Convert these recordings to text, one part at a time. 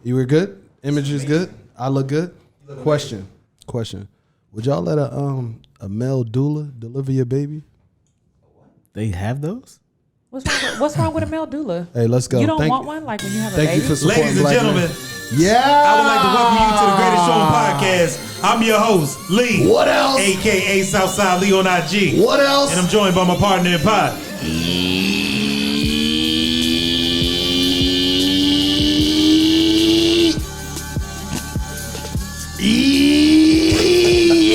You were good? Image is good? I look good? Question. Would y'all let a male doula deliver your baby? They have those? What's wrong with a male doula? Hey, let's go. You don't want one? Like when you have a Thank baby? you for supporting Ladies and Black gentlemen, men. Yeah. I would like to welcome you to the Greatest Show on Podcast. I'm your host, Lee. What else? AKA Southside Lee on IG. What else? And I'm joined by my partner in pod.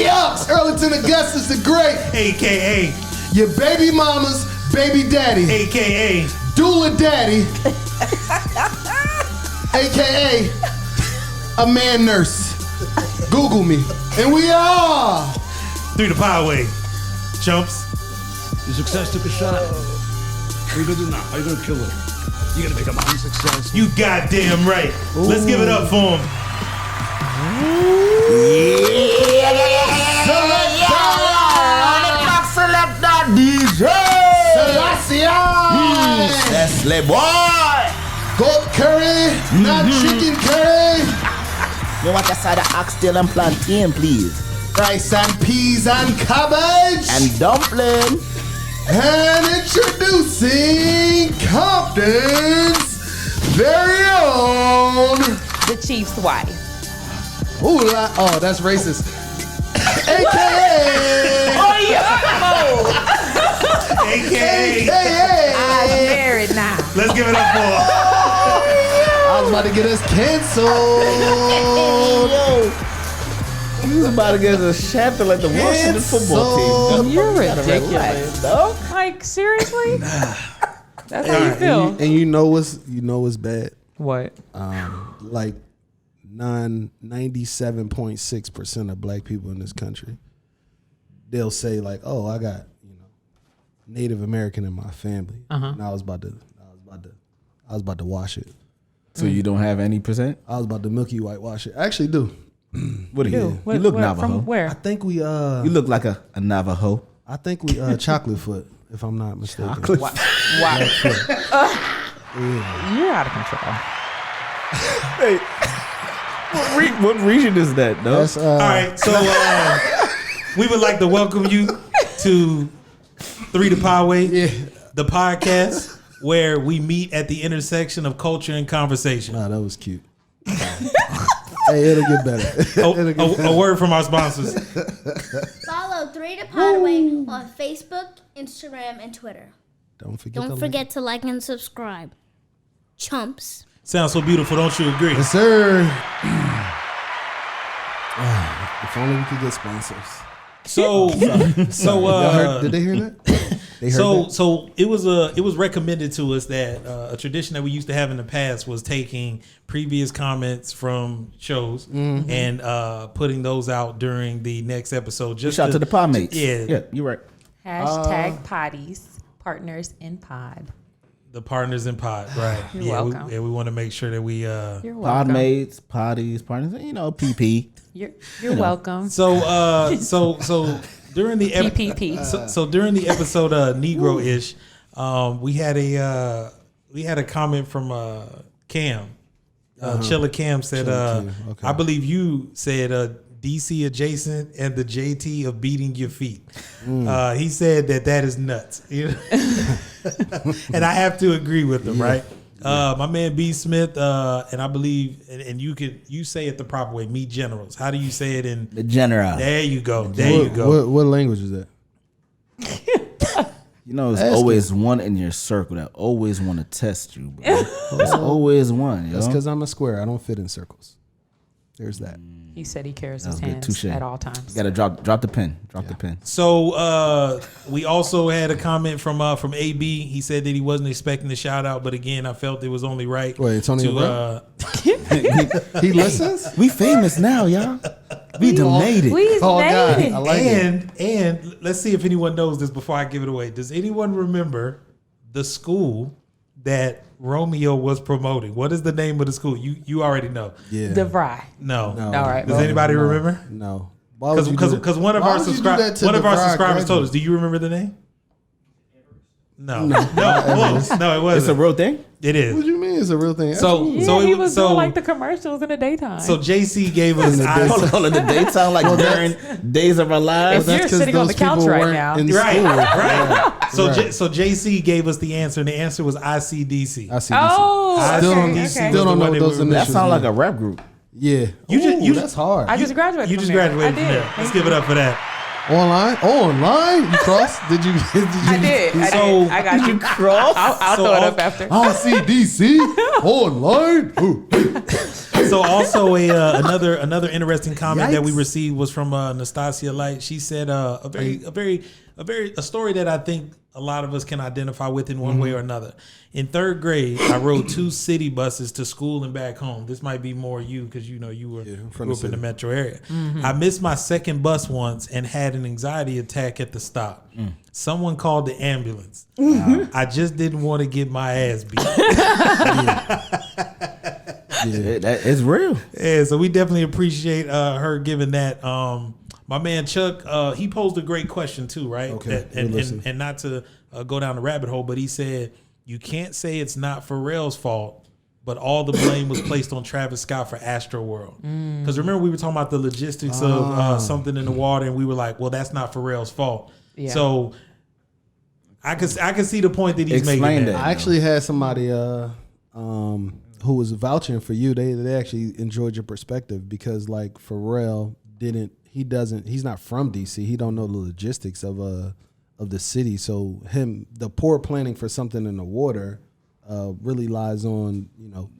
Yucks! Arlington Augustus the Great. AKA Your baby mama's baby daddy. AKA Doula daddy. AKA a man nurse. Google me. And we are 3ThePodway. Chumps. Your success took a shot. What are you gonna do now? How are you gonna kill it? You gotta become unsuccessful. You goddamn right. Let's give it up for him. That's le boy. goat curry, not chicken curry. You want a side of oxtail and plantain, please? Rice and peas and cabbage. And dumpling. And introducing Compton's very own. The Chief's wife. Ooh, oh, that's racist. AKA. Oh, yeah. AKA. I'm married now. Let's give it up for him. I was about to get us canceled. You was about to get a shampoo like the Washington football team. You're ridiculous. Like, seriously? That's how you feel. And you know what's bad? What? Like 97.6% of black people in this country, they'll say like, "Oh, I got Native American in my family," and I was about to wash it. So you don't have any percent? I was about to milky whitewash it. I actually do. What do you? What, You look where, Navajo. From where? I think we You look like a Navajo. I think we chocolate foot, if I'm not mistaken. Wow. You're out of control. Hey, what region is that, though? That's, All right, so we would like to welcome you to 3ThePodway, the podcast where we meet at the intersection of culture and conversation. Nah, that was cute. Hey, it'll get better. A word from our sponsors. Follow 3ThePodway on Facebook, Instagram, and Twitter. Don't forget. Don't forget to like and subscribe. Chumps. Sounds so beautiful, don't you agree? Yes, sir. If only we could get sponsors. So Y'all heard, did they hear that? They heard that? So it was recommended to us that a tradition that we used to have in the past was taking previous comments from shows and putting those out during the next episode. Just Shout out to the pod mates. Yeah, you're right. Hashtag potties, partners in pod. the partners in pod, right? You're welcome. We want to make sure that we You're Pod welcome. mates, potties, partners, PP. You're welcome. So during the PPP. So during the episode Negro-ish, we had a comment from Cam. Chilla Cam said, Chilla Cam, okay. I believe you said DC adjacent and the JT of beating your feet. He said that is nuts. And I have to agree with him, right? My man B Smith, and I believe, and you say it the proper way, meet generals. How do you say it in The general. There you go. There you go. What language is that? You know, there's always one in your circle that always want to test you, bro. There's always one, yo. That's because I'm a square. I don't fit in circles. There's that. He said he carries his That was hands good. Touche. at all times. You gotta drop the pen. Drop the pen. So we also had a comment from AB. He said that he wasn't expecting the shout out, but again, I felt it was only right. Wait, Antonio Brown? He listens? We famous now, y'all. We done made it. Please Oh, made God. it. I like it. And let's see if anyone knows this before I give it away. Does anyone remember the school that Romeo was promoting? What is the name of the school? You already know. Yeah. DeVry. No. No. All right. Does anybody remember? No. Why would you do that? Because one of Why our would you do that subscribers to DeVry told us. graduates? Do you remember the name? No, it wasn't. It's a real thing. It is. What do you mean it's a real thing? So he was doing like the commercials in the daytime. So JC gave us Hold on, in the daytime, like during days of our lives. If you're sitting on the couch right now. Right. So JC gave us the answer, and the answer was ICDC. Oh, Still don't know what those initials. That sounds like a rap group. Yeah. That's hard. I just graduated. You just graduated from there. Let's give it up for that. Online? You crossed? Did you? I did. I got you. Cross? I'll throw it up after. ICDC online. So also another interesting comment that we received was from Nastasia Light. She said a story that I think a lot of us can identify with in one way or another. In third grade, I rode 2 city buses to school and back home. This might be more you because you grew up in the metro area. I missed my second bus once and had an anxiety attack at the stop. Someone called the ambulance. I just didn't want to get my ass beat. That is real. Yeah, so we definitely appreciate her giving that. My man Chuck, he posed a great question too, right? Okay, and not to go down the rabbit hole, but he said you can't say it's not Pharrell's fault, but all the blame was placed on Travis Scott for Astroworld. Because remember we were talking about the logistics of something in the water, and we were like, well, that's not Pharrell's fault. Yeah. So I could see the point that he's making. I actually had somebody who was vouching for you. They actually enjoyed your perspective because like Pharrell he's not from DC. He don't know the logistics of the city. So the poor planning for something in the water really lies on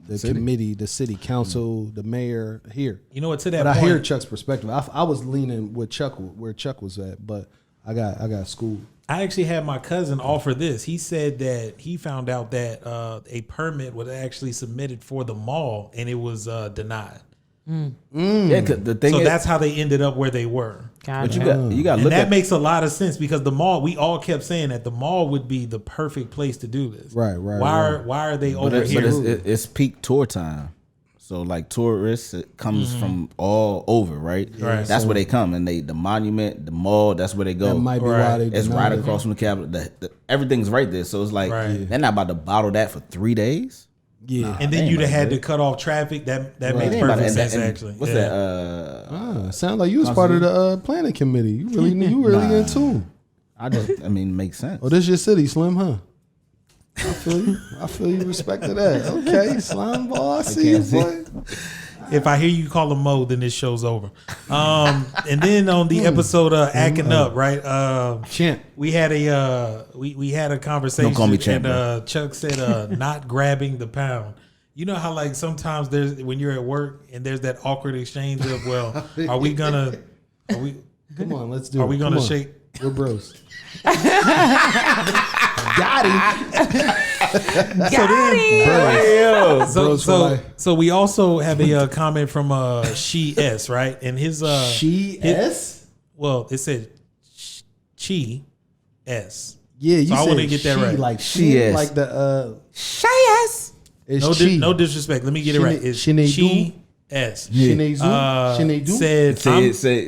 the committee, the city council, the mayor here. You know what? To that but point, I hear Chuck's perspective. I was leaning with Chuck where Chuck was at, but I got schooled. I actually had my cousin offer this. He said that he found out that a permit was actually submitted for the mall and it was denied. Yeah, the thing so is, that's how they ended up where they were. But you got and look that makes a lot of sense because the mall, we all kept saying that the mall would be the perfect place to do this. Right. Why are they over here? But it's peak tour time. So like tourists, it comes from all over, right? That's where they come, and the monument, the mall, that's where they go. That might be why they it's right across from the Capitol. Everything's right there, so it's like they're not about to bottle that for 3 days. Yeah, nah, and then you'd have had to cut off trapfic. That makes perfect sense. Actually, what's that? Sound like you was part of the planning committee. You really in tune. Makes sense. Oh, this is your city, Slim, huh? I feel you. Respect to that. Okay, Slime Ball. I see you, boy. If I hear you call him Mo, then this show's over. And then on the episode Acting Up, right? Champ. We had a conversation. Don't call me Champ. And Chuck said not grabbing the pound. You know how like sometimes there's when you're at work and there's that awkward exchange of are we come on, let's do it. Are we gonna shake? We're bros. Got him. So we also have a comment from She S, right? And his She S? Well, it said She S. Yeah, you so said I want to get that right. Like she S. Like the She S. No disrespect. Let me get it right. It's She S. Shinedu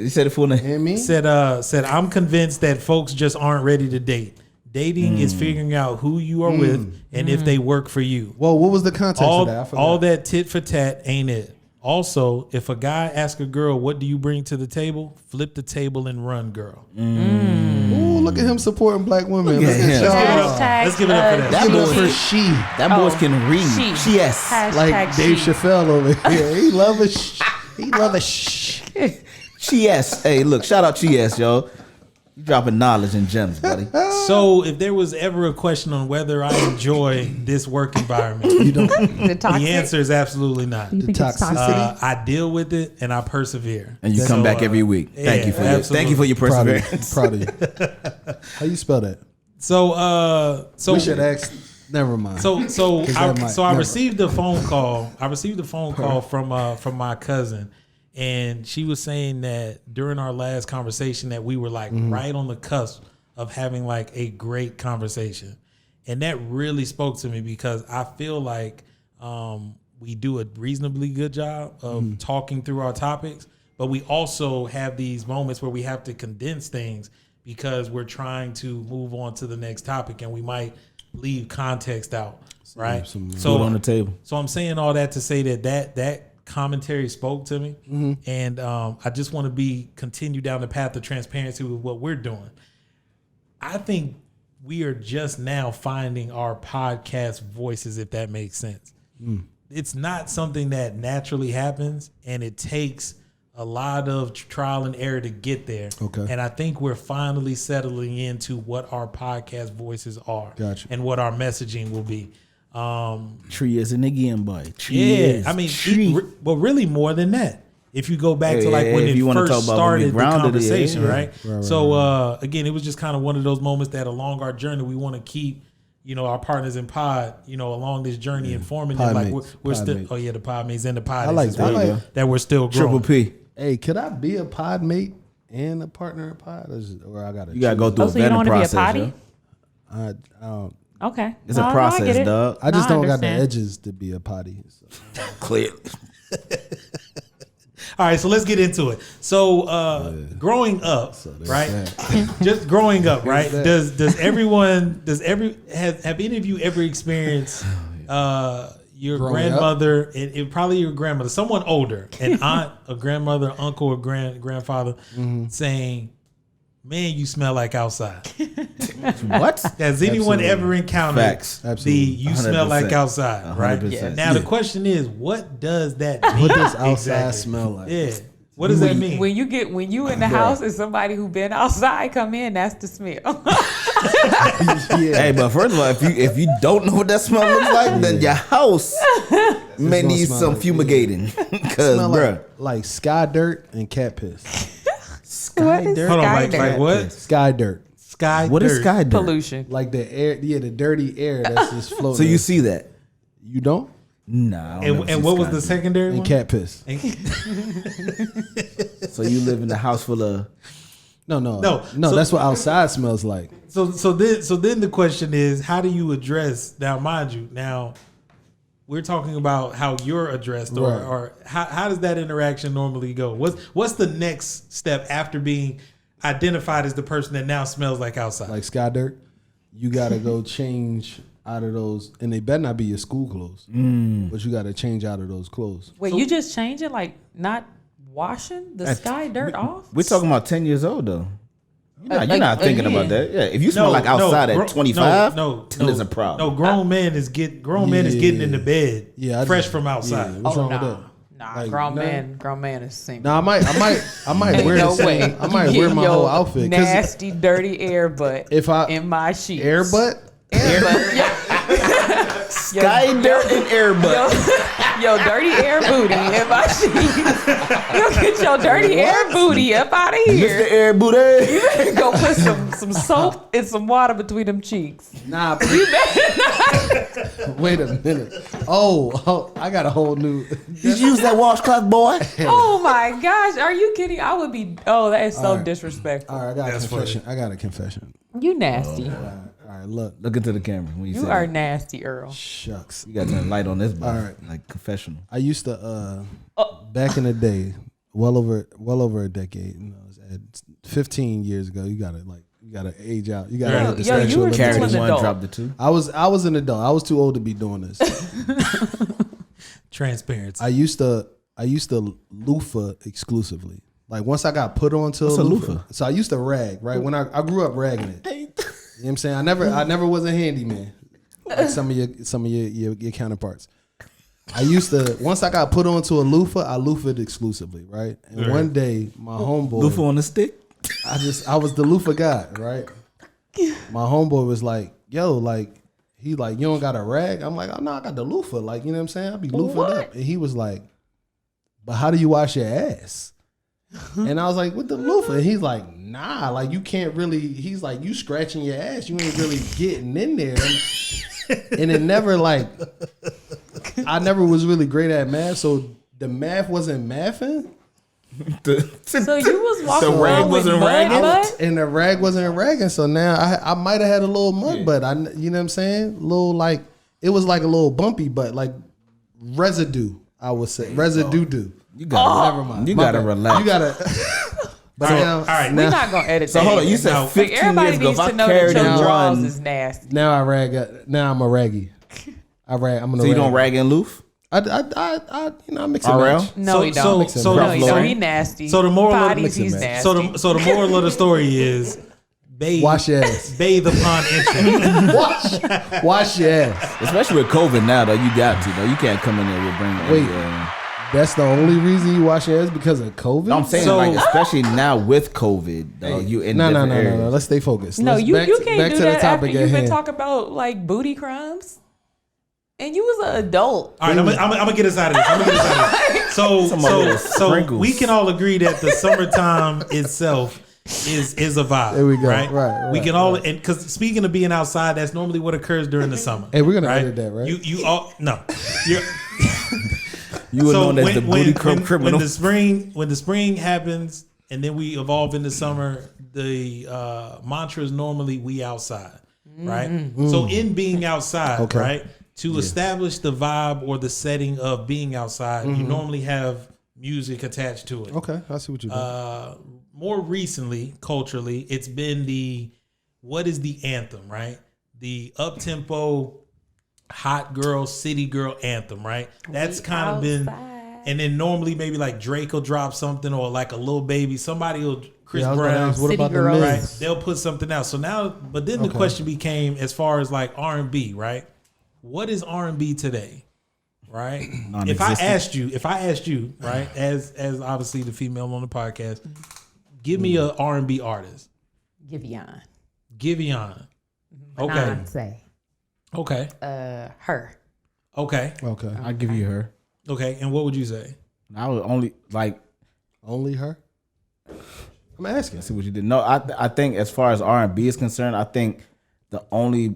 said it full name. Said I'm convinced that folks just aren't ready to date. Dating is figuring out who you are with and if they work for you. Well, what was the context of that? All that tit for tat ain't it. Also, if a guy asks a girl, what do you bring to the table? Flip the table and run, girl. Ooh, look at him supporting black women. Let's give it up for that. That boy can read. She yes. Like Dave Chappelle over here. He love a She yes. Hey, look, shout out She yes, yo. You dropping knowledge and gems, buddy. So if there was ever a question on whether I enjoy this work environment, the answer is absolutely not. The toxicity. I deal with it and I persevere. And you come back every week. Thank you for your perseverance. Proud of you. How you spell that? So we should ask. Never mind. I received a phone call. From my cousin. And she was saying that during our last conversation that we were like right on the cusp of having like a great conversation. And that really spoke to me because I feel like we do a reasonably good job of talking through our topics, but we also have these moments where we have to condense things because we're trying to move on to the next topic, and we might leave context out, right? So on the table. So I'm saying all that to say that commentary spoke to me, and I just want to continue down the path of transparency with what we're doing. I think we are just now finding our podcast voices, if that makes sense. It's not something that naturally happens, and it takes a lot of trial and error to get there. Okay. And I think we're finally settling into what our podcast voices are. Gotcha. And what our messaging will be. Tree is an again, boy. But really more than that. If you go back to like when it first started the conversation, right? So again, it was just kind of one of those moments that along our journey, we want to keep, our partners in pod, along this journey, informing them like we're still. Mates. Oh yeah, the pod mates and the pod. I like that we're still growing. Triple P. Hey, could I be a pod mate and a partner in pod, or I gotta? You gotta go through a vetting process. You don't want to be a potty? Okay, it's a process, dog. I just don't got the edges to be a potty. So. Clear. All right, so let's get into it. So, growing up, right? Just growing up, right? Have any of you ever experienced your grandmother and probably your grandmother, someone older, an aunt, a grandmother, uncle, or grandfather, saying, "Man, you smell like outside." What? Has anyone ever encountered you 100%. Smell like outside, right? 100%. Yeah. Now the question is, what does that mean? What does outside smell like? Yeah. What does that mean? When you in the house and somebody who been outside come in, that's the smell. Hey, but first of all, if you don't know what that smell looks like, then your house may need some fumigating. Cause bruh, like sky dirt and cat piss. Sky dirt. Hold on, like what? Sky dirt. What is sky dirt? Pollution. Like the air, the dirty air that's just floating. So you see that? You don't? No. And what was the secondary one? And cat piss. So you live in a house full of No. That's what outside smells like. So then the question is, how do you address? Now, mind you, we're talking about how you're addressed, or how does that interaction normally go? What's the next step after being identified as the person that now smells like outside? Like sky dirt, you gotta go change out of those, and they better not be your school clothes. But you gotta change out of those clothes. Wait, you just changing, like not washing the sky dirt off? We're talking about 10 years old though. You're not thinking about that. Yeah, if you smell like outside at 25, then it's a problem. No, grown man is getting into bed fresh from outside. Yeah, what's wrong with that? Nah, like, grown man is single. Nah, I might wear the same. I might wear my whole outfit. Nasty, dirty air butt. In my sheets. Air butt. Sky dirt and air butt. Yo, dirty air booty in my sheets. You get your dirty air booty up out of here. Mr. Air Booty. You better go put some soap and some water between them cheeks. Nah, wait a minute. Oh, I got a whole new. Did you use that washcloth, boy? Oh my gosh, are you kidding? I would be. Oh, that is so disrespectful. All right, I got a confession. I got a confession. You nasty. All right, look into the camera when you are nasty, Earl. Shucks. You got that light on this boy. All right, like confessional. I used to back in the day, well over a decade. 15 years ago. You gotta age out. You gotta have the statute of limitations. Carry one, drop the two. I was an adult. I was too old to be doing this. Transparency. I used to loofah exclusively. Like once I got put onto a loofah. So I used to rag, right? When I grew up ragging it. You know what I'm saying? I never was a handyman like some of your counterparts. I used to, once I got put onto a loofah, I loofah'd exclusively, right? And one day my homeboy loofah on the stick? I was the loofah guy, right? My homeboy was like, yo, like he like, you don't got a rag? I'm like, oh no, I got the loofah. Like, you know what I'm saying? I'll be loofahing up. And he was like, but how do you wash your ass? And I was like, with the loofah? And he's like, nah, like you can't really, he's like, you scratching your ass, you ain't really getting in there. And it never like, I never was really great at math, so the math wasn't mathing. So you was walking around with mud butt? And the rag wasn't ragging, so now I might have had a little mud butt. You know what I'm saying? Little like, it was like a little bumpy butt, like residue, I would say. Residue. You gotta, never mind. You gotta relax. You gotta. But all right. We're not gonna edit. So that hold on, either. you said No. 15 years Everybody ago. needs If I to know carried that your in drawers one, is nasty. now I rag. Now I'm a raggy. I'm gonna. so you don't rag and loof? I mix and RL? match. No, he don't. So no, he Ruffalo. don't. He nasty. So the moral of Potties, he's match. nasty. So the moral of the story is bathe. Wash your ass. Bathe upon entry. Wash your ass. Especially with COVID now, though, you got to, though. You can't come in there with bring. Wait. That's the only reason you wash your ass because of COVID? No, I'm saying So- like especially now with COVID, though. You in No. different areas. Let's stay focused. No, Let's you back can't do to that the after topic you've at been hand. talking about like booty crimes, and you was an adult. All right, I'm gonna get us out of this. So Sprinkles. we can all agree that the summertime itself is a vibe. There we go. Right. We Right, can all, and because speaking of being outside, that's normally what occurs during the summer. Hey, we're gonna right? edit that, right? You all no. You're, You were known as the booty criminal. when the spring happens and then we evolve into summer, the mantra is normally we outside, right? So in being outside, Okay. right, to establish the vibe or the setting of being outside, you normally have music attached to it. Okay, I see what you're doing. More recently, culturally, it's been what is the anthem, right? The up tempo, hot girl, city girl anthem, right? That's kind of been, and then normally maybe like Drake will drop something or like a Lil Baby, somebody will, Chris I was gonna Brown, ask, what City about the Girls. right? Miz? They'll put something out. So now, but then the question became as far as like R&B, right? What is R&B today, right? If I asked you, right, as obviously the female on the podcast, give me a R&B artist. Giveon. Giveon. Okay. Beyonce. Okay. Her. Okay. Okay. I'll give you her. Okay. And what would you say? I would only like Only her? I'm asking. see what you did. No, I think as far as R&B is concerned, I think the only,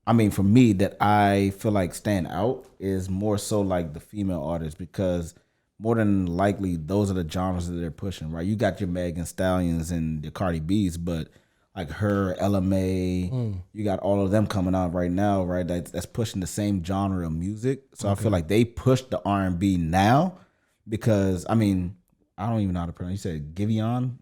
I mean, for me that I feel like stand out is more so like the female artists, because more than likely those are the genres that they're pushing, right? You got your Megan Stallions and the Cardi B's, but like her, LMA, you got all of them coming out right now, right? That's pushing the same genre of music. So I feel like they push the R&B now because, I mean, I don't even know how to pronounce. You said Giveon?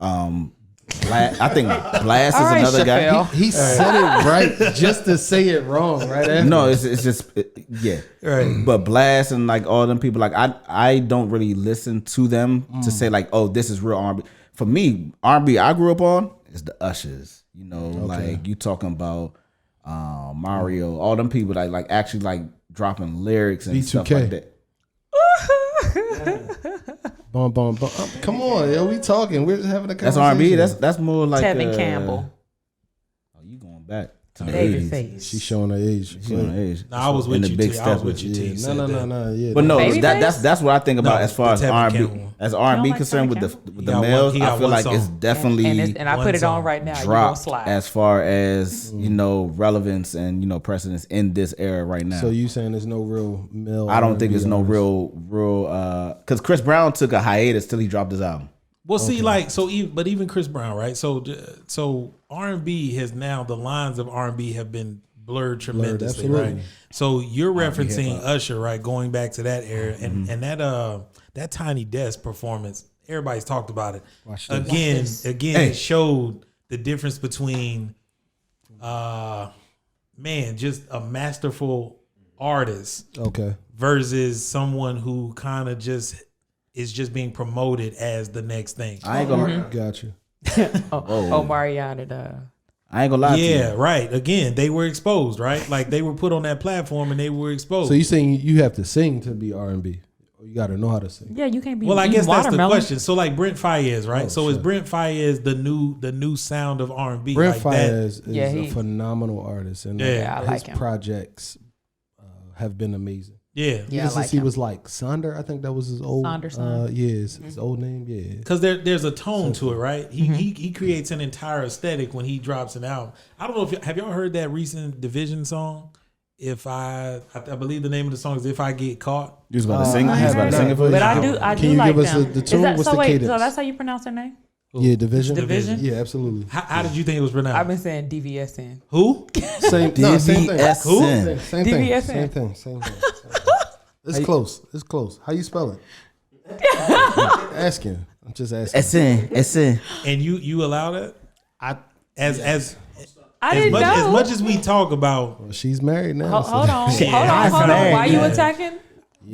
I think Blast is All right, another guy. Chappelle. He said it right just to say it wrong, right? After. No, it's just yeah. Right. But Blast and like all them people, like I don't really listen to them to say like, oh, this is real R&B. For me, R&B I grew up on is the Ushers. You know, like you talking about Mario, all them people that like actually like dropping lyrics and stuff like that. Bum, bum, bum. Come on, yo, we talking. We're just having a That's conversation. R&B. That's more like Tevin Campbell. Oh, you going back to the Baby 80s. face. She's showing her age. She on her age. No, I was In with the you. big T. I step was with you. T. Yeah, said no, that. yeah. But no, Babyface? that's what I think about No, as far as the Tevin R&B. Campbell. As R&B like concerned Tevin with Campbell? the He got males, one- he got I feel one like it's song. definitely And I One put it on song. right now. You gonna dropped slide. as far as you know relevance and you know precedence in this era right now. So you saying there's no real male? I don't think R&B there's no artist? real because Chris Brown took a hiatus till he dropped his album. Well, see, like but even Chris Brown, right? So R&B has now, the lines of R&B have been blurred tremendously, absolutely. right? So you're referencing Usher, right? Going back to that era, and that Tiny Desk performance, everybody's talked about it. Again, it showed the difference between, just a masterful artist Okay. versus someone who kind of just is just being promoted as the next thing. I ain't gonna Gotcha. Mariana. I ain't gonna lie to you. Yeah, right. Again, they were exposed, right? Like they were put on that platform and they were exposed. So you saying you have to sing to be R&B? Or you got to know how to sing? Yeah, you can't be. well, I eating guess that's the watermelon. question. So like Brent Faiyaz, right? Oh, so is shit. Brent Faiyaz the new sound of R&B? Brent like Faiyaz is Yeah, a he- phenomenal artist, and Yeah, I like his him. projects have been amazing. Yeah. Yeah, Ever I since like he him. was like Sonder, I think that was his old. Sonderson. His old name. Yeah. Because there's a tone to it, right? He creates an entire aesthetic when he drops an album. I don't know if have y'all heard that recent Division song? If I believe the name of the song is "If I Get Caught." You was about to sing. I You was about to haven't sing it heard for But you? I Can do you like give us them. the Is tune? that, What's so the wait, cadence? so that's how you pronounce their name? Yeah, Division. Division? Yeah, absolutely. How did you think it was pronounced? I've been saying DVSN. Who? Same thing. DVSN. Same thing. DVSN. Same thing. It's close. It's close. How you spell it? Asking. I'm just asking. It's in. And you allow that? As know. much as we talk about, Well, she's married now. Hold on. married, Why you man. attacking?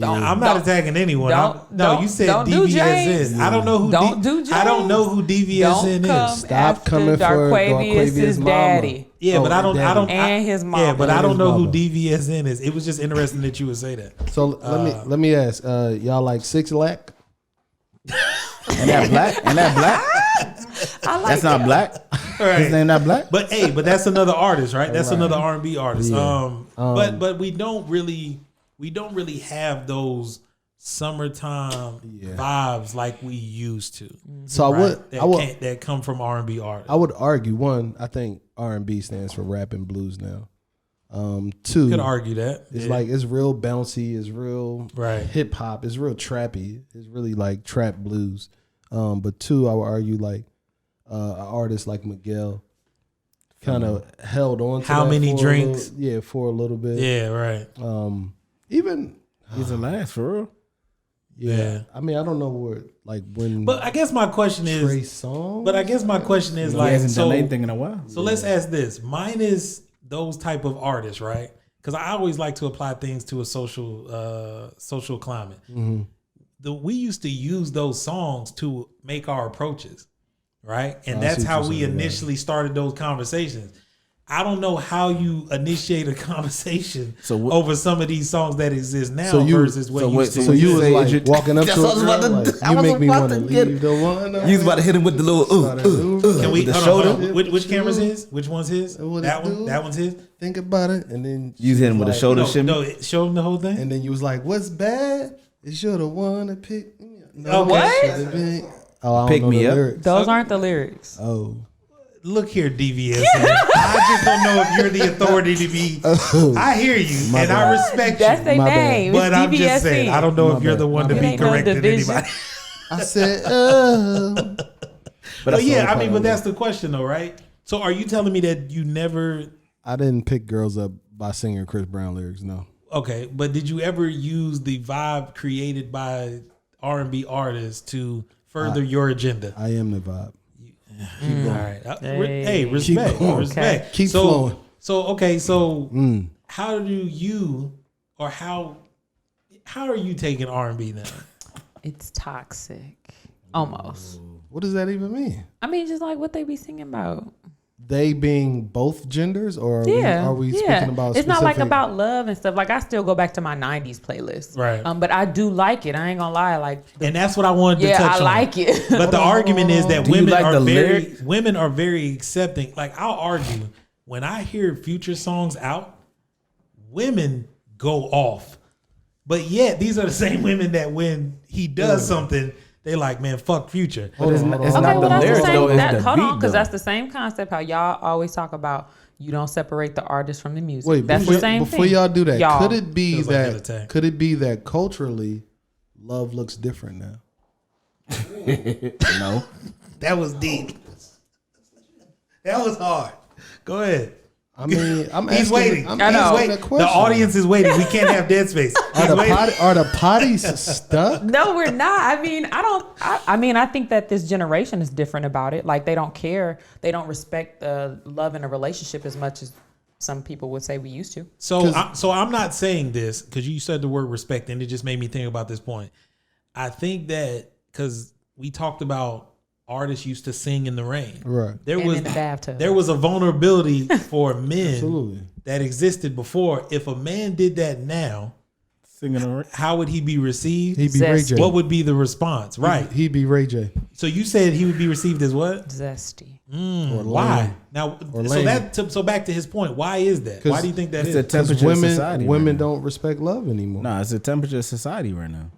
I'm not attacking anyone. You said don't do James. DVSN. I don't know who. Don't do James. I don't know who DVSN is. Stop coming for Darquavius's Darquavius' daddy. Yeah, but I don't. And his mom. Yeah, but I don't his know who mama. DVSN is. It was just interesting that you would say that. So let me ask. Y'all like 6 Lack? And that black? I like That's not black. Right. His name not black. But that's another artist, right? That's another R&B artist. Yeah. But we don't really have those summertime vibes like we used to. So Right? That come from R&B artists. I would argue, one, I think R&B stands for rap and blues now. Two, You could argue that. it's like it's real bouncy, it's real Right. hip hop, it's real trappy, it's really like trap blues. But two, I would argue like an artist like Miguel kind of held on to How that Many for Drinks? for a little bit. Yeah, right. Even He's the last for real. Yeah. I mean, I don't know where like when But I guess my question Trey is Songz. But I guess my question is He like hasn't so done anything in a while. So let's ask this. Mine is those type of artists, right? Because I always like to apply things to a social climate. We used to use those songs to make our approaches, right? And I that's see what how you're we saying, yeah. initially started those conversations. I don't know how you initiate a conversation over some of these songs that exist now versus what used to So you was say, like walking up to That's what I was a about girl, to like, do. I you was make me about want to to get- leave the one. You was about to hit him with the little Can we the hold on, shoulder. hold on. Which camera's his? Which one's his? What That it one. do? That one's his. Think about it, and then You hit him with a like, shoulder No, shimmy. show him the whole thing. and then you was like, "What's bad? Is you're the one to pick me up." Oh, what? should've been- Oh, I don't Pick know me the up? lyrics. Those aren't the lyrics. Oh, Look here, DVS. I just don't know if you're the authority to be. I hear you, My and bad. I respect That's you. their My bad. name. But It's I'm just saying, DVSN. I don't know My if you're bad. the one to My be bad. It ain't no correcting division. anybody. I said, But That's yeah, the I only mean, part but I that's the question, though, right? So, are you telling me that you never? I didn't pick girls up by singing Chris Brown lyrics. No, Okay, but did you ever use the vibe created by R&B artists to further your agenda? I am the vibe. All right. Hey, Keep respect. going. Respect. Keep so, flowing. So okay, so how do you or how are you taking R&B now? It's toxic. Almost. What does that even mean? I mean, just like what they be singing about. They being both genders, or are we yeah. speaking about? It's not like specific- about love and stuff. Like I still go back to my '90s playlist, Right. But I do like it. I ain't gonna lie. Like, And that's what I wanted to yeah, touch I on. like it. But the argument is that Do you like the lyrics? women are very accepting. Like I'll argue when I hear Future songs out, women go off. But yet these are the same women that when he does something, they like, man, fuck Future. But it's Hold on, it's hold not on. the that's lyrics though. It's the hold beat on, because though. that's the same concept. How y'all always talk about you don't separate the artist from the music. Wait, that's before, the same before thing. y'all do that, Y'all. could it be Feels like that? an attack. Could it be that culturally, love looks different now? No. That was deep. That was hard. Go ahead. I mean, I'm He's asking, waiting. I'm I know. asking Wait, a the question. audience is waiting. We can't have dead space. He's waiting. Are the potties stuck? No, we're not. I mean, I think that this generation is different about it. Like they don't care. They don't respect the love in a relationship as much as some people would say we used to. So I'm not saying this because you said the word respect, and it just made me think about this point. I think that because we talked about artists used to sing in the rain, Right. There And was in the bathtub. there was a vulnerability for men Absolutely. that existed before. If a man did that now, Singing around. how would he be received? He'd be Ray Zesty. J. What would be the response? Right. He'd be Ray J. So you said he would be received as what? Zesty. Or Why? lame. Now, Or so lame. so back to his point. Why is that? Why do you think that It's is? the temperature of society. Women right now. don't respect love anymore. Nah, it's the temperature of society right now.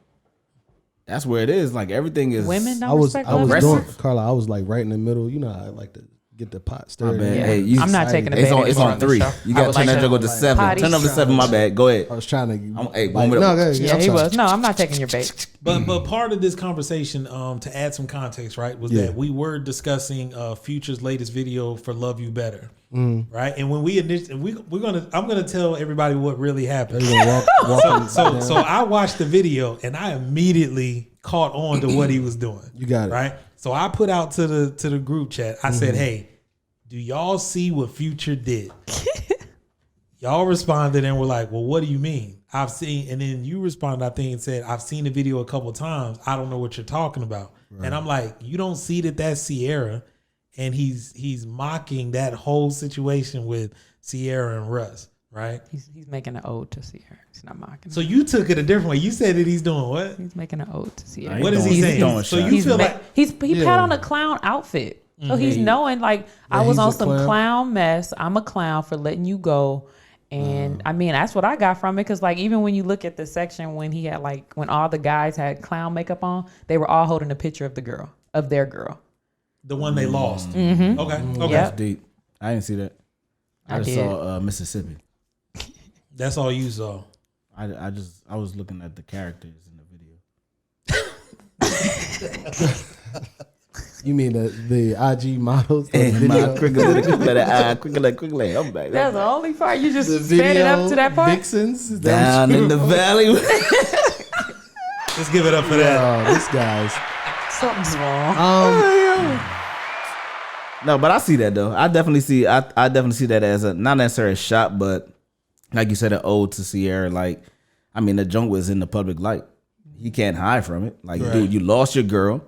That's where it is. Like everything is. Women don't I was respect I was love. doing Carla. I was like right in the middle. You know, I like to get the pot My stirred. bad. Yeah. Hey, you, I'm not taking a It's bait on. It's anymore on 3. this show. You I got would to turn like that to- joke to 7. Potty Turn up to strong. 7. My bad. Go ahead. I was trying to. Hey, like, one minute. no, go ahead. Yeah, I'm he sorry. was. No, I'm not taking your bait. But part of this conversation, to add some context, right, was that we were discussing Future's latest video for "Love You Better," right? And when I'm gonna tell everybody what really happened. So I watched the video and I immediately caught on to what he was doing. You got it, right? So I put out to the group chat. I said, "Hey, do y'all see what Future did?" Y'all responded and were like, "Well, what do you mean?" I've seen, and then you responded, I think, and said, "I've seen the video a couple of times. I don't know what you're talking about." Right. And I'm like, "You don't see that that's Sierra," and he's mocking that whole situation with Sierra and Russ, right? He's making an ode to Sierra. He's not mocking. So you took it a different way. You said that he's doing what? He's making an ode to Sierra. What is he saying? So you feel like he had on a clown outfit, so he's knowing like I was on some clown mess. I'm a clown for letting you go. And I mean, that's what I got from it. Cause like, even when you look at the section when he had like, when all the guys had clown makeup on, they were all holding a picture of their girl. The one they lost. Mm-hmm. Okay. Yep. That's deep. I didn't see that. I just did. saw Mississippi. That's all you saw. I was looking at the characters in the video. You mean the IG models? Quickly. I'm back. That's the only part. You just sped it up to that part. Vixens down in the valley. Let's give it up for that. Oh, this guy's Something's wrong. No, but I see that though. I definitely see that as a not necessarily a shot, but like you said, an ode to Sierra. Like, I mean, the junk was in the public light. He can't hide from it. Like, dude, you lost your girl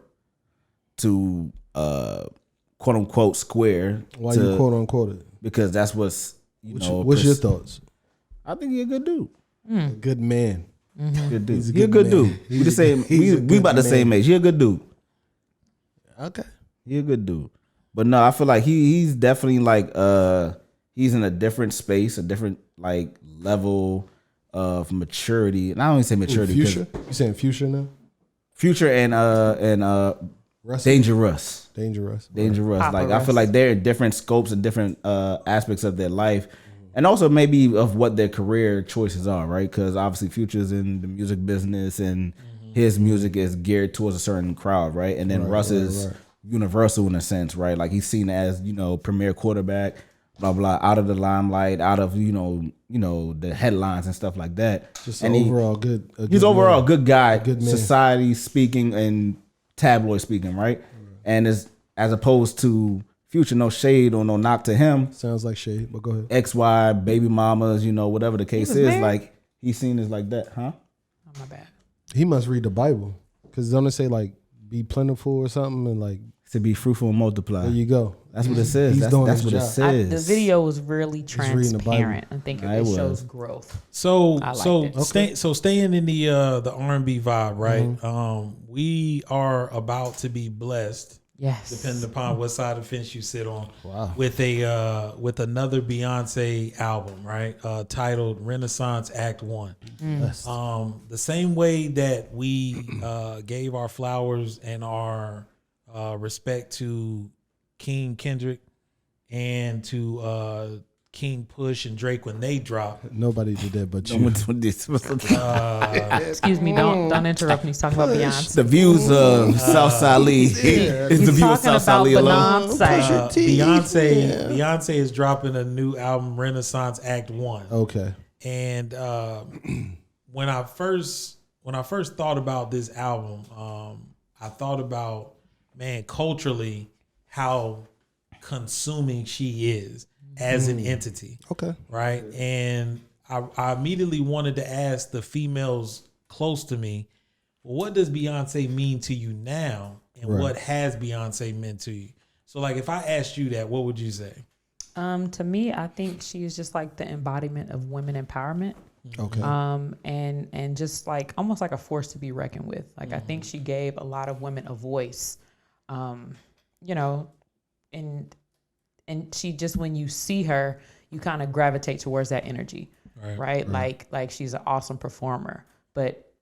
to quote unquote square. Why you quote unquote it? Because that's what's what's your thoughts? I think he's a good dude. A good man. Mm-hmm. Good dude. He's a good dude. We the same. We about the same age. He a good dude. Okay. He a good dude. But no, I feel like he's definitely like he's in a different space, a different like level of maturity. And I don't even say maturity. Future? You saying Future now? Future and Dangerous. Like, I feel like they're in different scopes and different aspects of their life, and also maybe of what their career choices are, right? Because obviously Future's in the music business, and his music is geared towards a certain crowd, right? And then Russ is universal in a sense, right? Like, he's seen as premier quarterback, blah blah, out of the limelight, out of the headlines and stuff like that. Just and overall he's overall a good guy, good man. Society speaking and tabloid speaking, right? And as opposed to Future, no shade or no knock to him. Sounds like shade, but go ahead. XY, baby mamas, whatever the case is, married? like, he's seen as like that, huh? Oh, my bad. He must read the Bible, because don't it say like be plentiful or something, and like to be fruitful and multiply. There you go. That's what it says. That's what it says. The video was really transparent. I think it shows growth. So it. Staying in the R&B vibe, right? We are about to be blessed. Yes. Depending upon what side of the fence you sit on. Wow. With another Beyonce album, right? Titled Renaissance Act 1. Yes. The same way that we gave our flowers and our respect to King Kendrick and to King Push and Drake when they dropped. Nobody did that but you. Excuse me, don't interrupt me. He's talking about Beyonce. The views of Southside Lee. Is the view of Southside Lee alone? Beyonce is dropping a new album, Renaissance Act 1. Okay. And when I first thought about this album, I thought about, man, culturally, how consuming she is as an entity. Okay. Right. And I immediately wanted to ask the females close to me, what does Beyonce mean to you now? And what has Beyonce meant to you? So like, if I asked you that, what would you say? To me, I think she is just like the embodiment of women empowerment. Okay. And just like almost like a force to be reckoned with. Like, I think she gave a lot of women a voice. And she just, when you see her, you kind of gravitate towards that energy, right? Like she's an awesome performer, but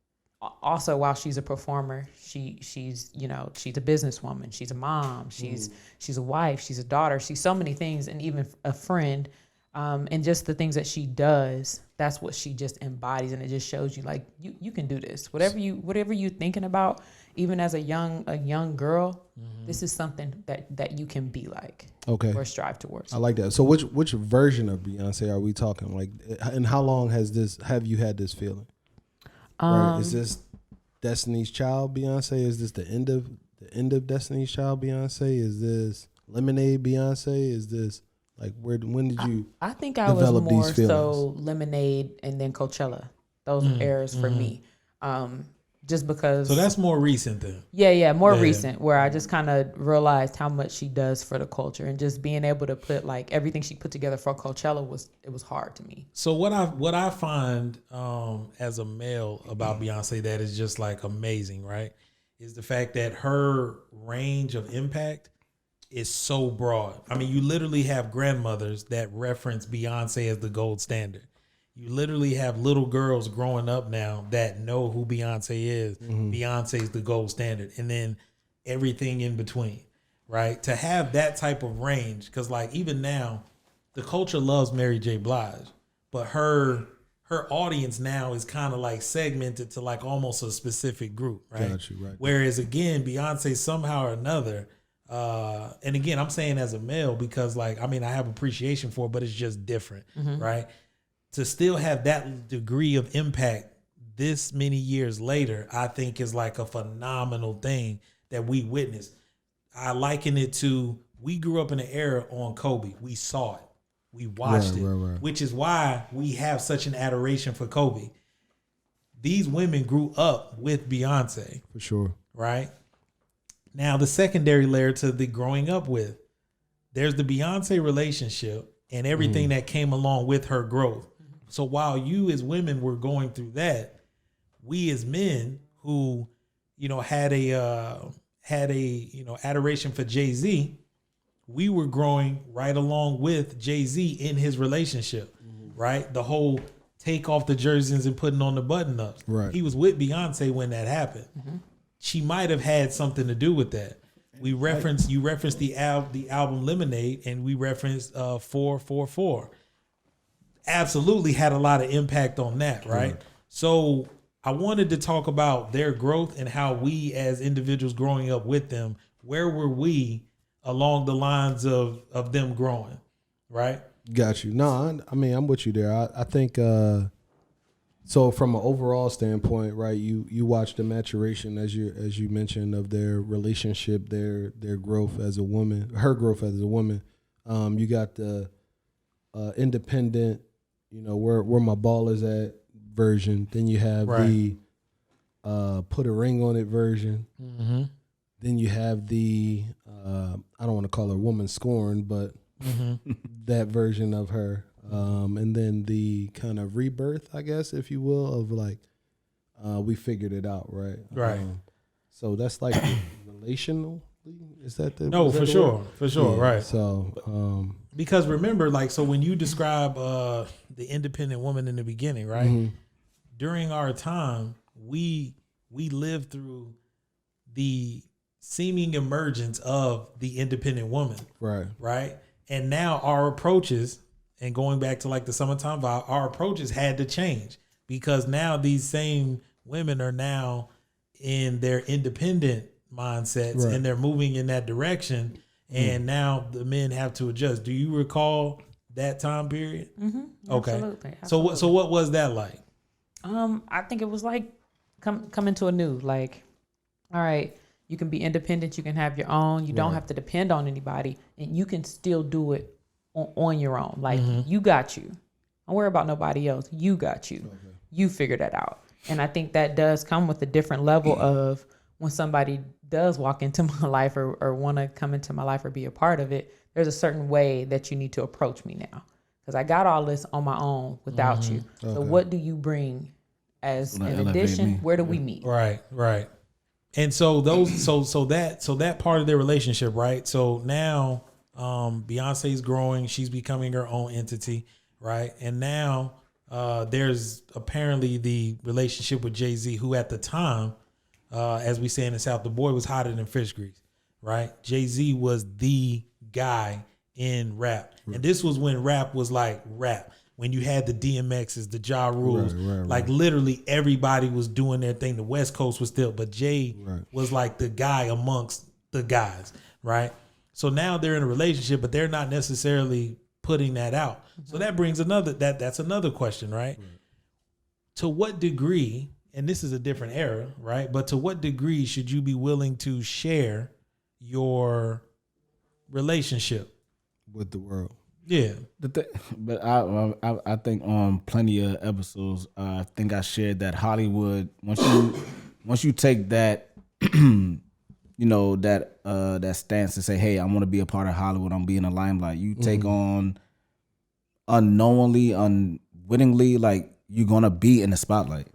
also while she's a performer, she's she's a businesswoman, she's a mom, she's a wife, she's a daughter, she's so many things, and even a friend. And just the things that she does, that's what she just embodies, and it just shows you like you can do this. Whatever you thinking about, even as a young girl, this is something that you can be like, or strive towards. I like that. So which version of Beyonce are we talking? Like, and how long have you had this feeling? Right? Is this Destiny's Child Beyonce? Is this the end of Destiny's Child Beyonce? Is this Lemonade Beyonce? Is this like when did you? I think I was more so Lemonade and then Coachella. Those eras for me, just because. So that's more recent then. Yeah, more recent, where I just kind of realized how much she does for the culture, and just being able to put like everything she put together for Coachella was hard to me. So what I find as a male about Beyonce that is just like amazing, right, is the fact that her range of impact is so broad. I mean, you literally have grandmothers that reference Beyonce as the gold standard. You literally have little girls growing up now that know who Beyonce is. Beyonce is the gold standard. And then everything in between, right? To have that type of range, because like even now, the culture loves Mary J. Blige, but her audience now is kind of like segmented to like almost a specific group, right? Got you, right. Whereas again, Beyonce somehow or another, and again, I'm saying as a male because like, I mean, I have appreciation for it, but it's just different, right? To still have that degree of impact this many years later, I think is like a phenomenal thing that we witnessed. I liken it to, we grew up in an era on Kobe. We saw it. We watched it, which is why we have such an adoration for Kobe. These women grew up with Beyonce. For sure. Right? Now, the secondary layer to the growing up with, there's the Beyonce relationship and everything that came along with her growth. So while you as women were going through that, we as men who, had a adoration for Jay-Z, we were growing right along with Jay-Z in his relationship, right? The whole take off the jerseys and putting on the button-ups. Right. He was with Beyonce when that happened. She might have had something to do with that. You referenced the album Lemonade, and we referenced 444. Absolutely had a lot of impact on that, right? So I wanted to talk about their growth and how we as individuals growing up with them, where were we along the lines of them growing, right? Got you. No, I mean, I'm with you there. I think so from an overall standpoint, right, you watch the maturation as you mentioned of their relationship, their growth as a woman, her growth as a woman. You got the independent, where my ball is at version. Then you have the put a ring on it version. Then you have the I don't want to call her woman scorned, but that version of her. And then the kind of rebirth, I guess, if you will, of like, we figured it out, right? Right. So that's like relational. Is that the no? For sure, word? for sure, Yeah, right. So because remember, like, so when you describe the independent woman in the beginning, right? During our time, we lived through the seeming emergence of the independent woman, right? And now our approaches, and going back to like the summertime vibe, our approaches had to change because now these same women are now in their independent mindsets and they're moving in that direction. And now the men have to adjust. Do you recall that time period? Okay. Absolutely. So what was that like? I think it was like coming to a new, like, all right, you can be independent, you can have your own, you don't have to depend on anybody, and you can still do it on your own. Like, you got you. Don't worry about nobody else. You got you. You figure that out. And I think that does come with a different level of when somebody does walk into my life or want to come into my life or be a part of it, there's a certain way that you need to approach me now. Because I got all this on my own without you. So what do you bring as an addition? Where do we meet? Right. And so that part of their relationship, right? So now Beyonce's growing, she's becoming her own entity, right? And now there's apparently the relationship with Jay-Z, who at the time, as we say in the South, the boy was hotter than fish grease, right? Jay-Z was the guy in rap. And this was when rap was like rap. When you had the DMXs, the Ja Rules, like literally everybody was doing their thing. The West Coast was still, but Jay was like the guy amongst the guys, right? So now they're in a relationship, but they're not necessarily putting that out. So that brings that's another question, right? To what degree, and this is a different era, right? But to what degree should you be willing to share your relationship with the world? Yeah, but I think on plenty of episodes, I think I shared that Hollywood, once you take that, that stance to say, hey, I want to be a part of Hollywood, I'm being a limelight. You take on unknowingly, unwittingly, like you're gonna be in the spotlight.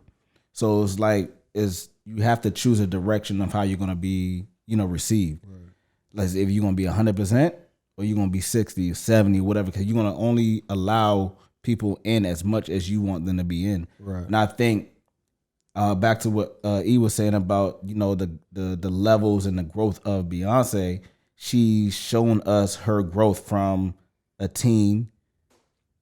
So it's like you have to choose a direction of how you're gonna be, received. Right. Like if you're gonna be 100%. Or you're going to be 60 or 70 or whatever, because you're going to only allow people in as much as you want them to be in. Right. And I think back to what E was saying about, the levels and the growth of Beyonce, she's shown us her growth from a teen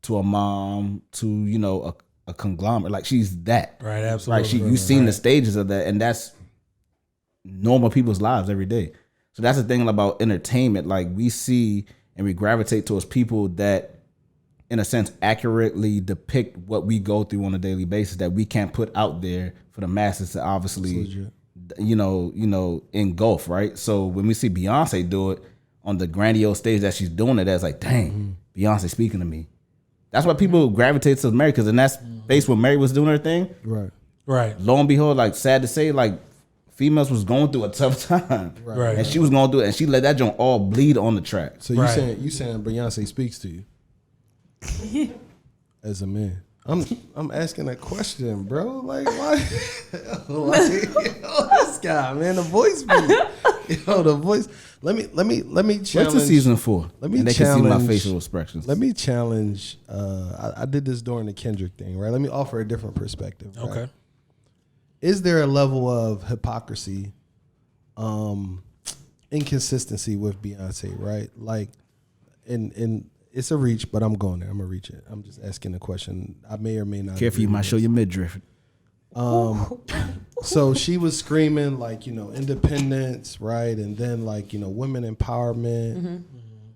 to a mom to, a conglomerate. Like she's that. Right, absolutely. Like you've seen the stages of that, and that's normal people's lives every day. So that's the thing about entertainment. Like we see and we gravitate towards people that, in a sense, accurately depict what we go through on a daily basis that we can't put out there for the masses to obviously, engulf, right? So when we see Beyonce do it on the grandiose stage that she's doing it, as like, dang, Beyonce speaking to me. That's why people gravitate to Mary, because in that space when Mary was doing her thing, right. Lo and behold, like sad to say, like, females was going through a tough time, right? And she was going through it, and she let that joint all bleed on the track. So you saying Beyonce speaks to you as a man? I'm asking a question, bro. Like why? This guy, man, the voice beat. The voice. Let me challenge. What's the season for? Let me and they challenge, can see my facial expressions. Let me challenge. I did this during the Kendrick thing, right? Let me offer a different perspective. Okay. Right? Is there a level of hypocrisy, inconsistency with Beyonce, right? Like, and it's a reach, but I'm going there. I'm gonna reach it. I'm just asking a question. I may or may not. Careful, you might show your midriff. So she was screaming like, independence, right? And then like, women empowerment.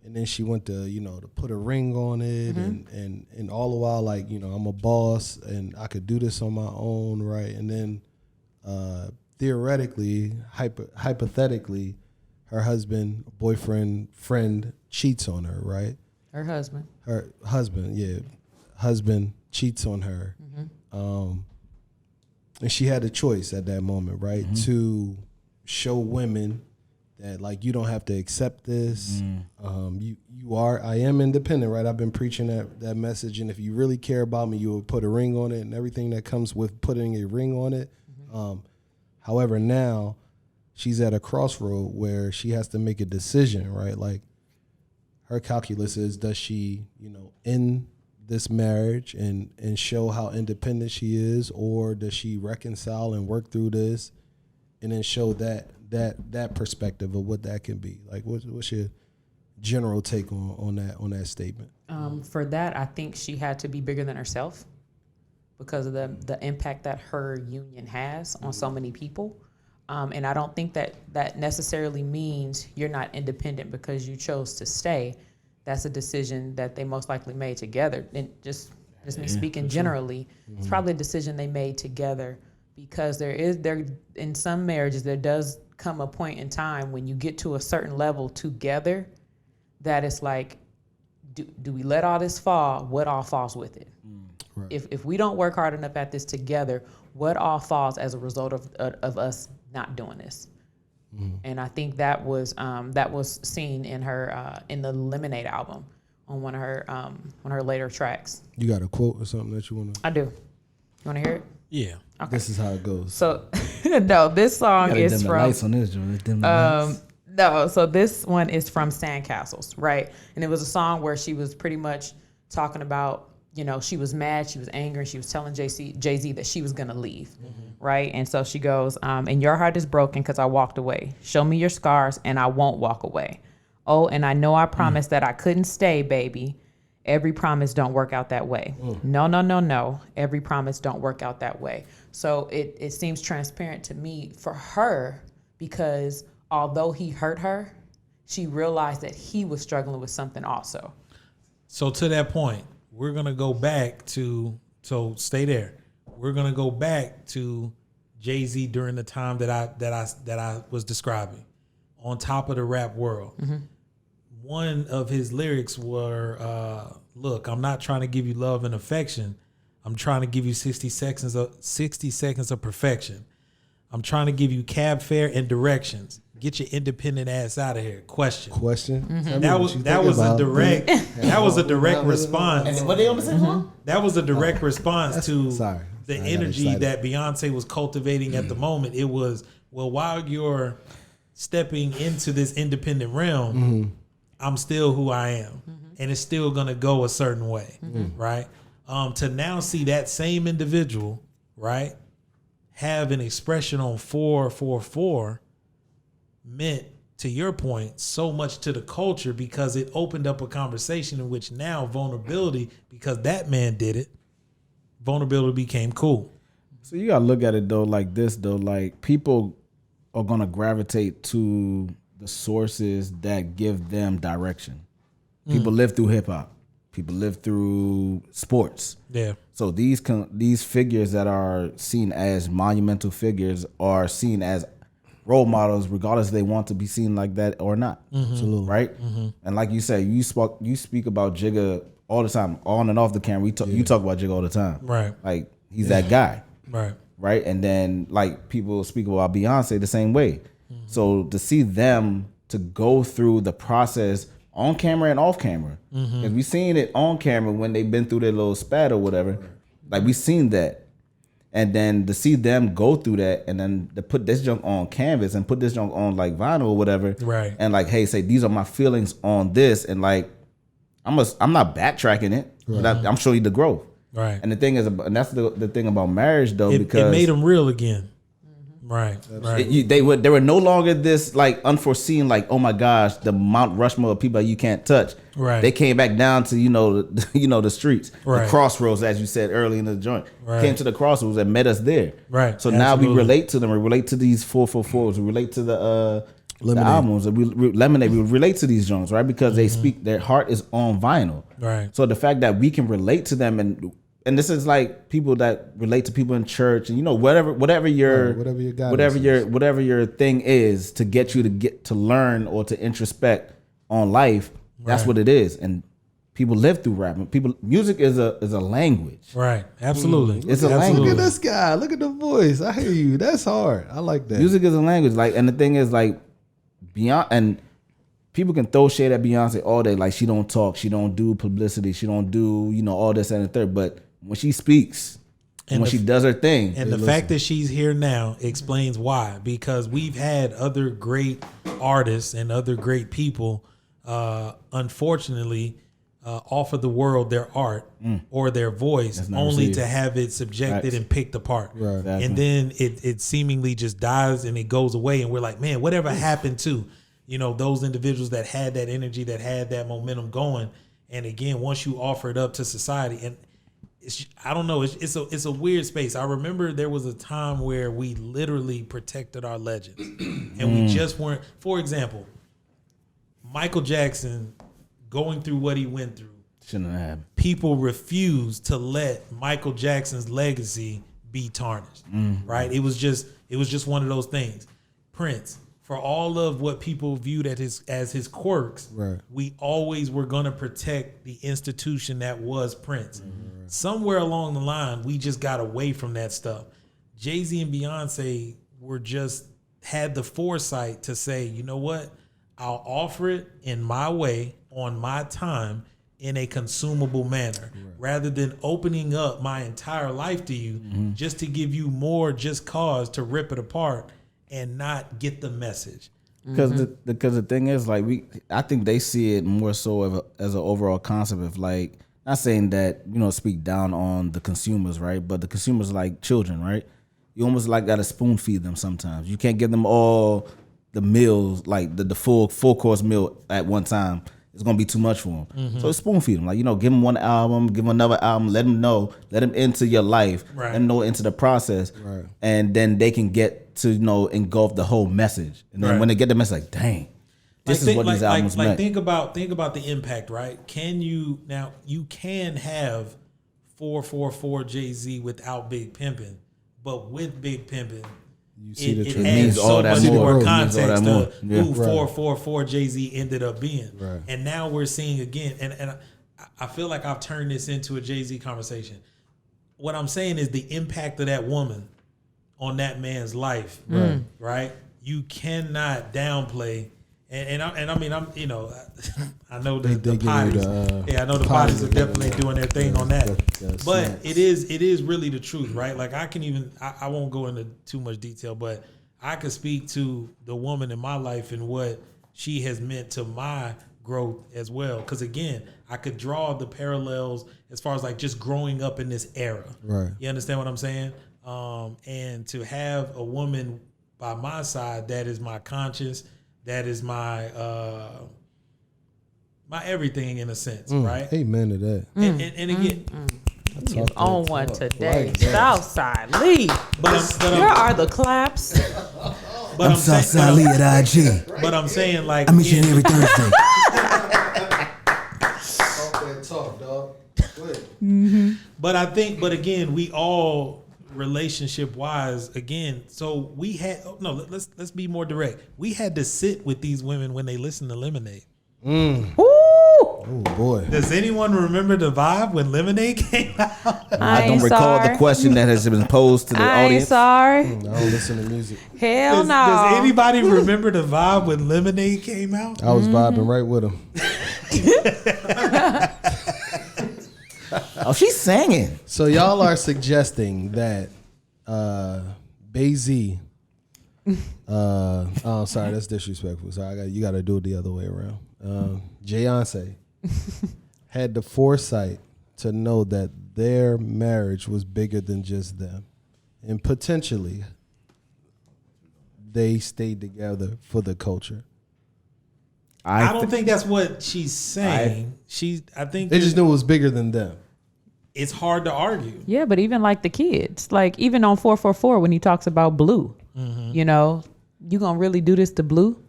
And then she went to, to put a ring on it, and all the while like, I'm a boss and I could do this on my own, right? And then theoretically, hypothetically, her husband, boyfriend, friend cheats on her, right? Her husband cheats on her. And she had a choice at that moment, right? To show women that like you don't have to accept this. I am independent, right? I've been preaching that message, and if you really care about me, you will put a ring on it and everything that comes with putting a ring on it. However, now she's at a crossroad where she has to make a decision, right? Like her calculus is, does she, end this marriage and show how independent she is, or does she reconcile and work through this and then show that perspective of what that can be? Like, what's your general take on that statement? For that, I think she had to be bigger than herself because of the impact that her union has on so many people. And I don't think that necessarily means you're not independent because you chose to stay. That's a decision that they most likely made together. And just me speaking generally, it's probably a decision they made together, because there in some marriages, there does come a point in time when you get to a certain level together that it's like, do we let all this fall? What all falls with it? Right. If we don't work hard enough at this together, what all falls as a result of us not doing this? And I think that was seen in her in the Lemonade album on one of her later tracks. You got a quote or something that you want to? I do. You want to hear it? Yeah. Okay. This is how it goes. So no, this song is from. Lights on this, no, so this one is from Sandcastles, right? And it was a song where she was pretty much talking about, she was mad, she was angry, she was telling Jay-Z that she was gonna leave, right? And so she goes, and your heart is broken because I walked away. Show me your scars and I won't walk away. Oh, and I know I promised that I couldn't stay, baby. Every promise don't work out that way. No. Every promise don't work out that way. So it seems transparent to me for her, because although he hurt her, she realized that he was struggling with something also. So to that point, we're gonna go back to, so stay there. We're gonna go back to Jay-Z during the time that I was describing, on top of the rap world. Mm-hmm. One of his lyrics were, look, I'm not trying to give you love and affection. I'm trying to give you 60 seconds of perfection. I'm trying to give you cab fare and directions. Get your independent ass out of here. Question. Mm-hmm. That was a direct response. And what they on the same song? That was a direct response to the energy that Beyonce was cultivating at the moment. It was, well, while you're stepping into this independent realm, I'm still who I am, and it's still gonna go a certain way, right? To now see that same individual, right, have an expression on 444 meant, to your point, so much to the culture, because it opened up a conversation in which now vulnerability, because that man did it, vulnerability became cool. So you gotta look at it though like this though, like people are gonna gravitate to the sources that give them direction. People live through hip hop. People live through sports. Yeah. So these figures that are seen as monumental figures are seen as role models, regardless if they want to be seen like that or not. Absolutely. Right? And like you said, you speak about Jigga all the time, on and off the camera. You talk about Jigga all the time. Right. Like he's that guy. Right. Right. And then like people speak about Beyonce the same way. So to see them to go through the process on camera and off camera, because we seen it on camera when they've been through their little spat or whatever, like we seen that, and then to see them go through that, and then to put this junk on canvas and put this junk on like vinyl or whatever, right? And like, hey, say these are my feelings on this, and like I'm not backtracking it, but I'm showing you the growth, right? And the thing is, and that's the thing about marriage though, because it made them real again. Right. They were no longer this like unforeseen, like, oh my gosh, the Mount Rushmore of people you can't touch. Right. They came back down to the streets, the crossroads, as you said early in the joint. Right. Came to the crossroads and met us there. Right. So now we relate to them. We relate to these 444s. We relate to the albums. Lemonade. We relate to these joints, right? Because they speak. Their heart is on vinyl. Right. So the fact that we can relate to them and this is like people that relate to people in church, and whatever your thing is to get you to learn or to introspect on life. That's what it is. And people live through rap. Music is a language. Right. Absolutely. It's a language. Look at this guy. Look at the voice. I hear you. That's hard. I like that. Music is a language. Like, and the thing is, like, Beyonce, and people can throw shade at Beyonce all day. Like, she don't talk. She don't do publicity. She don't do, all this and the third. But when she speaks and when she does her thing. And the fact that she's here now explains why. Because we've had other great artists and other great people, unfortunately, offer the world their art or their voice only to have it subjected and picked apart. Right. Exactly. And then it seemingly just dies and it goes away. And we're like, man, whatever happened to, those individuals that had that energy, that had that momentum going. And again, once you offer it up to society, and I don't know, it's a weird space. I remember there was a time where we literally protected our legends and we just weren't. For example, Michael Jackson going through what he went through. Shouldn't have happened. People refused to let Michael Jackson's legacy be tarnished. Right? It was just one of those things. Prince, for all of what people viewed as his quirks, right, we always were going to protect the institution that was Prince. Somewhere along the line, we just got away from that stuff. Jay-Z and Beyonce had the foresight to say, you know what? I'll offer it in my way, on my time, in a consumable manner, rather than opening up my entire life to you just to give you more just cause to rip it apart and not get the message. Because the thing is, like, I think they see it more so as an overall concept of, like, not saying that, speak down on the consumers, right? But the consumers are like children, right? You almost like got to spoon feed them sometimes. You can't give them all the meals, like the full course meal at one time. It's gonna be too much for him. So spoon feed him, like, give him one album, give him another album, let him into your life, let him know into the process, and then they can get to engulf the whole message. And then when they get the message, like, dang, this is what these albums meant. Think about the impact, right? You can have 444 Jay-Z without Big Pimpin', but with Big Pimpin', you see it adds so much more context to who 444 Jay-Z ended up being. Right. And now we're seeing again, and I feel like I've turned this into a Jay-Z conversation. What I'm saying is the impact of that woman on that man's life, right? You cannot downplay. And I mean, I'm I know the potties. I know the potties are definitely doing their thing on that. But it is really the truth, right? Like I won't go into too much detail, but I could speak to the woman in my life and what she has meant to my growth as well. Because again, I could draw the parallels as far as like just growing up in this era. Right. You understand what I'm saying? And to have a woman by my side that is my conscience. That is my my everything in a sense, right? Amen to that. And again, he is on one today. Southside Lee. Where are the claps? I'm Southside Lee at IG. But I'm saying, like, I meet you every Thursday. Talk, dog. But again, we all, relationship wise, again, so we had let's be more direct. We had to sit with these women when they listened to Lemonade. Oh boy. Does anyone remember the vibe when Lemonade came out? I don't recall the question that has been posed to the audience. I ain't sorry. I don't listen to music. Hell no. Does anybody remember the vibe when Lemonade came out? I was vibing right with him. Oh, she's singing. So y'all are suggesting that Bay-Z oh, sorry, that's disrespectful. Sorry, you got to do it the other way around. Beyonce had the foresight to know that their marriage was bigger than just them, and potentially they stayed together for the culture. I don't think that's what she's saying. I think they just knew it was bigger than them. It's hard to argue. Yeah, but even like the kids, like even on 444 when he talks about Blue, you gonna really do this to Blue?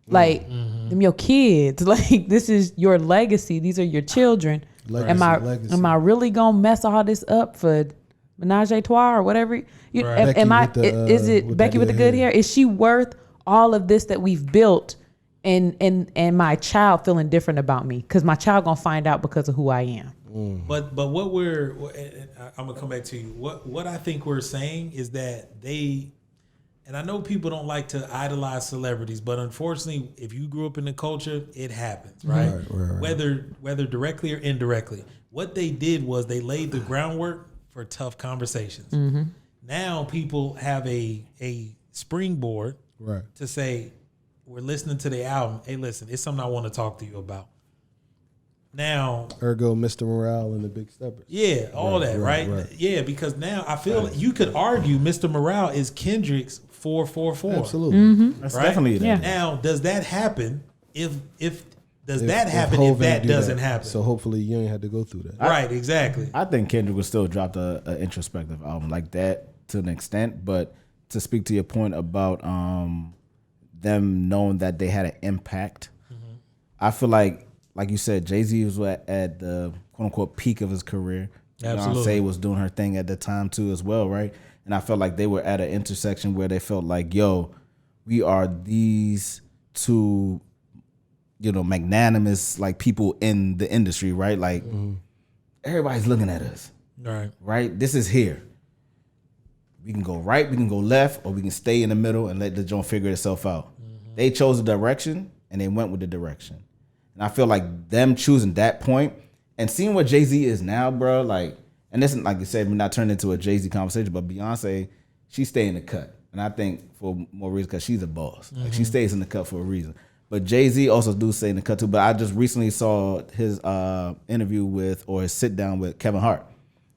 Like them your kids, like this is your legacy. These are your children. Legacy. Am I really gonna mess all this up for Menage a Trois or whatever? Is it Becky with the good hair? Is she worth all of this that we've built? And my child feeling different about me because my child gonna find out because of who I am. But what I'm gonna come back to you. What I think we're saying is that and I know people don't like to idolize celebrities, but unfortunately, if you grew up in the culture, it happens, right? Right. Whether directly or indirectly. What they did was they laid the groundwork for tough conversations. Mm-hmm. Now people have a springboard to say, we're listening to the album. Hey, listen, it's something I want to talk to you about. Now, ergo, Mr. Morale and the Big Steppers. Yeah, all that, right? Yeah, because now I feel like you could argue Mr. Morale is Kendrick's 444. Absolutely, that's definitely that. Now, does that happen? If that doesn't happen? So hopefully you ain't had to go through that. Right, exactly. I think Kendrick would still drop an introspective album like that to an extent, but to speak to your point about them knowing that they had an impact, I feel like you said, Jay-Z was at the quote unquote peak of his career. Beyonce was doing her thing at the time too as well, right? And I felt like they were at an intersection where they felt like, yo, we are these two, magnanimous like people in the industry, right? Like everybody's looking at us, right? This is here. We can go right, we can go left, or we can stay in the middle and let the joint figure itself out. They chose a direction and they went with the direction. And I feel like them choosing that point and seeing what Jay-Z is now, bro, like, and this isn't, like you said, we're not turning into a Jay-Z conversation, but Beyonce, she stay in the cut. And I think for more reasons, because she's a boss. Like, she stays in the cut for a reason. But Jay-Z also do stay in the cut too. But I just recently saw his interview or his sit down with Kevin Hart.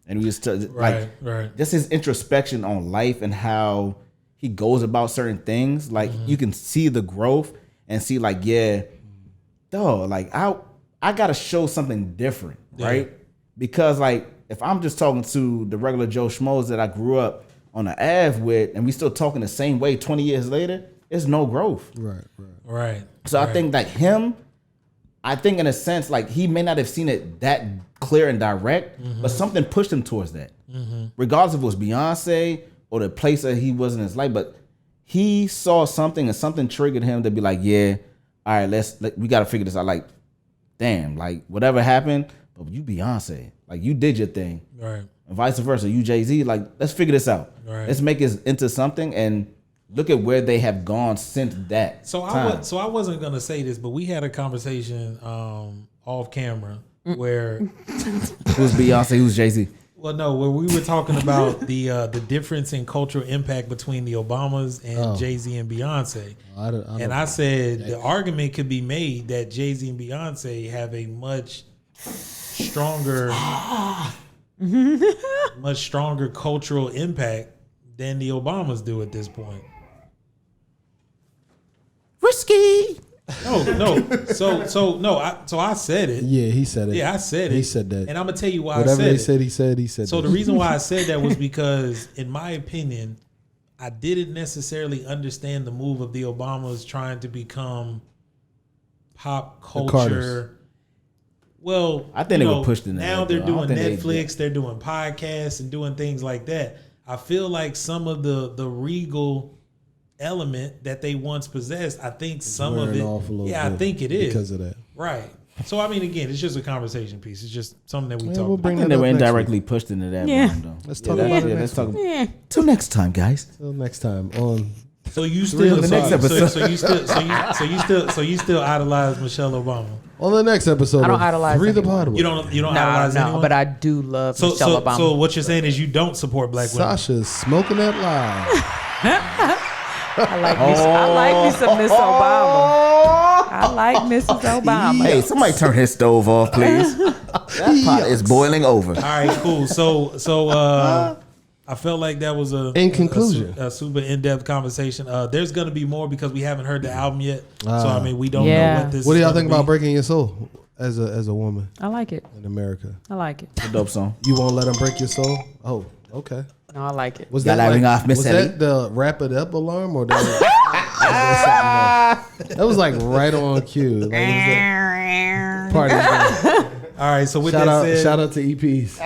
And we just just his introspection on life and how he goes about certain things, like you can see the growth and see like, yeah, dog, like I gotta show something different, right? Because like if I'm just talking to the regular Joe Schmoes that I grew up on the Ave with, and we still talking the same way 20 years later, it's no growth. Right. So I think like him, I think in a sense, like he may not have seen it that clear and direct, but something pushed him towards that. Regardless if it was Beyonce or the place that he was in his life, but he saw something and something triggered him to be like, yeah, all right, we got to figure this out. Like, damn, like whatever happened, but you Beyonce, like you did your thing. Right. And vice versa, you Jay-Z, like let's figure this out. Right. Let's make it into something and look at where they have gone since that time. I wasn't gonna say this, but we had a conversation off camera where who's Beyonce, who's Jay-Z? Well, no, where we were talking about the difference in cultural impact between the Obamas and Jay-Z and Beyonce. I said the argument could be made that Jay-Z and Beyonce have a much stronger cultural impact than the Obamas do at this point. Risky. No. So I said it. Yeah, he said it. Yeah, I said it. He said that. And I'm gonna tell you why Whatever I said they it. said, he said So that. the reason why I said that was because, in my opinion, I didn't necessarily understand the move of the Obamas trying to become pop culture. Well, I think they were pushed in that. Now they're doing Netflix, they're doing podcasts and doing things like that. I feel like some of the regal element that they once possessed, I think some of it, I think it is because of that. Right. So I mean, again, it's just a conversation piece. It's just something that we talk we'll about. bring I think they were indirectly pushed into that. Yeah. Room, though. Let's talk about it. Let's talk about it. Till next time, guys. Till next time on. So you still the next episode. So you still idolize Michelle Obama. On the next episode, I don't idolize 3ThePodway. You don't idolize anyone. but I do love Michelle Obama. So what you're saying is you don't support black women. Sasha's smoking that live. I like me some Miss Obama. I like Mrs. Obama. Hey, somebody turn his stove off, please. That pot is boiling over. All right, cool. So I felt like that was In conclusion, a super in-depth conversation. There's gonna be more because we haven't heard the album yet. So I mean, we don't know what this. What do y'all is think gonna about be. Breaking Your Soul as a woman I like it. in America? I like it. It's a dope song. You won't let them break your soul? Oh, okay. No, I like it. Was Gotta that ring off, Miss was Ellie. that the wrap it up alarm or that something else? That was like right on cue. Like, party. All right. So with Shout that out said, to EPs.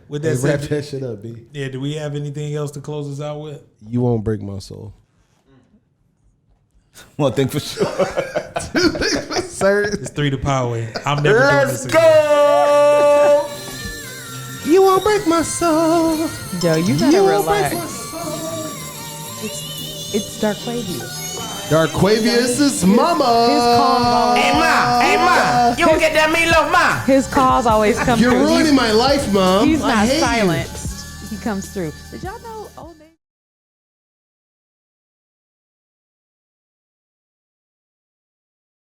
with Hey, that wrap said, that shit up, B. yeah. Do we have anything else to close us out with? You won't break my soul. One thing for sure. Sir, It's 3ThePodway. I'm never doing this Let's again. go. you won't break my soul. Yo, you gotta You won't break relax. my soul. It's Darquavius. Darquavius' mama. His calls Hey, ma. You don't get that meatloaf, ma. His calls always come You're through. ruining my life, Mom. He's I not hate you. silenced. He comes through. Did y'all know